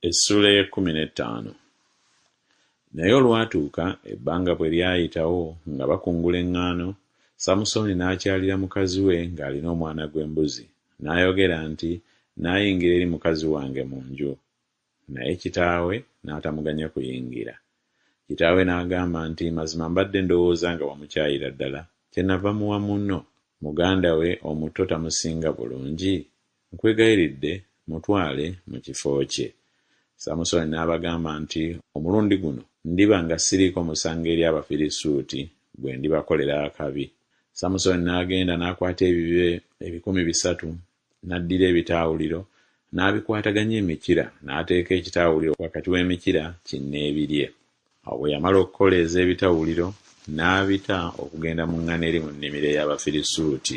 Essula y'e15. Naye olwatuuka ebbanga bwe lyayitawo nga bakungula eŋŋaano, Samusooni n'akyalira mukazi we ng'alina omwana gw'embuzi, n'ayogera nti, "Naayingira eri mukazi wange mu nju." Naye kitaawe n'atamuganya kuyingira. Kitaawe n'agamba nti, "Mazima mbadde ndowooza nga wamukyayira ddala, kyenava muwa munno, muganda we omuto tamusinga bulungi? Nkwegayiridde mutwale mu kifo kye." Samusooni n'abagamba nti, "Omulundi guno ndiba nga siriiko musango eri Abafirisuuti bwe ndibakolera akabi." Samusooni n'agenda n'akwata ebibe 300, n'addira ebitaawuliro, n'abikwataganya emikira, n'ateeka ekitaawuliro wakati w'emikira kinneebirye. Awo bwe yamala okukola ez'ebitawuliro, n'abita okugenda mu ŋŋano eri mu nnimiro ey'Abafirisuuti,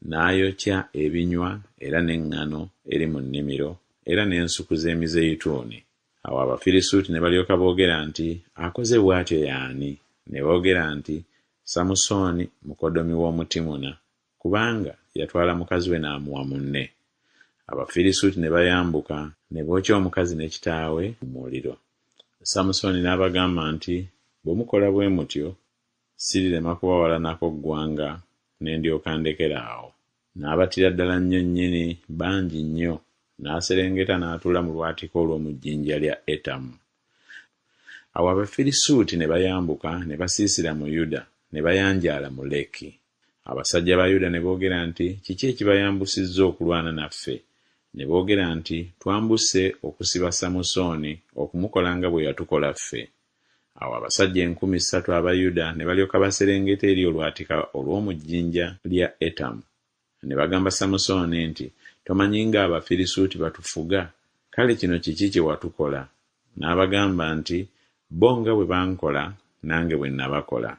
n'ayokya ebinywa era n'eŋŋano eri mu nnimiro, era n'ensuku z'emizeyituuni. Awo Abafirisuuti ne balyoka boogera nti, "Akoze bw'atyo y'ani?" Ne boogera nti, "Samusooni mukoddomi w'Omutimuna, kubanga yatwala mukazi we n'amuwa munne." Abafirisuuti ne bayambuka ne bookya omukazi ne kitaawe mu muliro. Samusooni n'abagamba nti, "Bwe mukola bwe mutyo, sirirema kubawalanako ggwanga ne ndyoka ndekeraawo." N'abatira ddala nnyo nnyini bangi nnyo, n'aserengeta n'atuula mu lwatika olw'omu jjinja lya Etamu. Awo Abafirisuuti ne bayambuka ne basiisira mu Yuda, ne bayanjaala mu Leki. Abasajja ba Yuda ne boogera nti, "Kiki ekibayambusizza okulwana naffe?" Ne boogera nti, "Twambuse okusiba Samusooni okumukola nga bwe yatukola ffe." Awo abasajja 30,000 aba Yuda ne balyoka baserengeta eri olwatika olw'omu jjinja lya Etamu. Ne bagamba Samusooni nti, "Tomanyi nga Abafirisuuti batufuga? Kale kino kiki kye watukola?" N'abagamba nti, "Bo nga bwe bankola, nange bwe nabakola."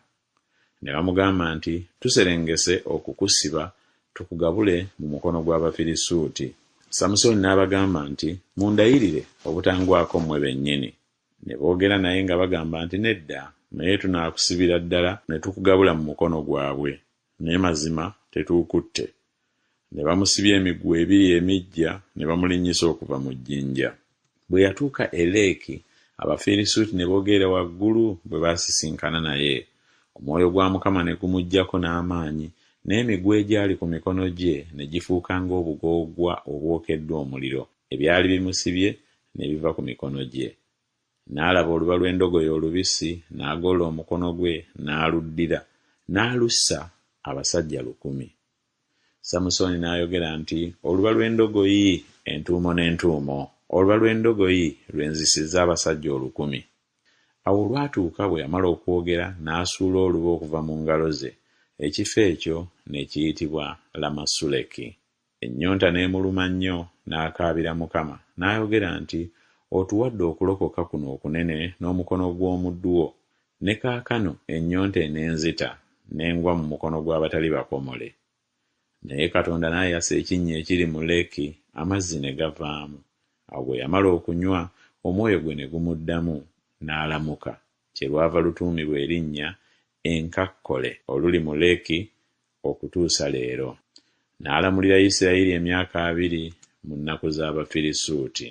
Ne bamugamba nti, "Tuserengese okukusiba tukugabule mu mukono gw'Abafirisuuti." Samusooni n'abagamba nti, "Mundayirire obutangwako mmwe bennyini." Ne boogera naye nga bagamba nti, "Nedda, naye tunaakusibira ddala ne tukugabula mu mukono gwabwe. Naye mazima tetuukutte." Ne bamusibya emiguwa 2 emiggya ne bamulinnyisa okuva mu jjinja. Bwe yatuuka e Leeki, Abafirisuuti ne boogera waggulu bwe baasisinkana naye. Omwoyo gwa Mukama ne gumuggyako n'amaanyi, n'emiguwa egyali ku mikono gye ne gifuuka ng'obugoogwa obwokeddwa omuliro. Ebyali bimusibye ne biva ku mikono gye. N'alaba oluba lw'endogoyi olubisi, n'agolola omukono gwe n'aluddira, n'alussa abasajja 10,000. Samusooni n'ayogera nti, "Oluba lw'endogoyi entuumo n'entuumo, oluba lw'endogoyi lwenzisizza abasajja 10,000." Awo olwatuuka bwe yamala okwogera, n'asuula oluba okuva mu ngalo ze. Ekifo ekyo ne kiyitibwa Lamasuleki. Ennyonta n'emuluma nnyo, n'akaabira Mukama, n'ayogera nti, "Otuwadde okulokoka kuno okunene n'omukono gw'omuddu wo, ne kaakano ennyonta enenzita n'engwa mu mukono gw'abatali bakomole." Naye Katonda n'ayasa ekinnya ekiri mu Leeki, amazzi ne gavaamu. Awo bwe yamala okunywa, omwoyo gwe ne gumuddamu, n'alamuka, kyerwava lutuumibwa erinnya Enkakkole oluli mu Leeki okutuusa leero. N'alamulira Isirayiri emyaka 20 mu nnaku z'Abafirisuuti.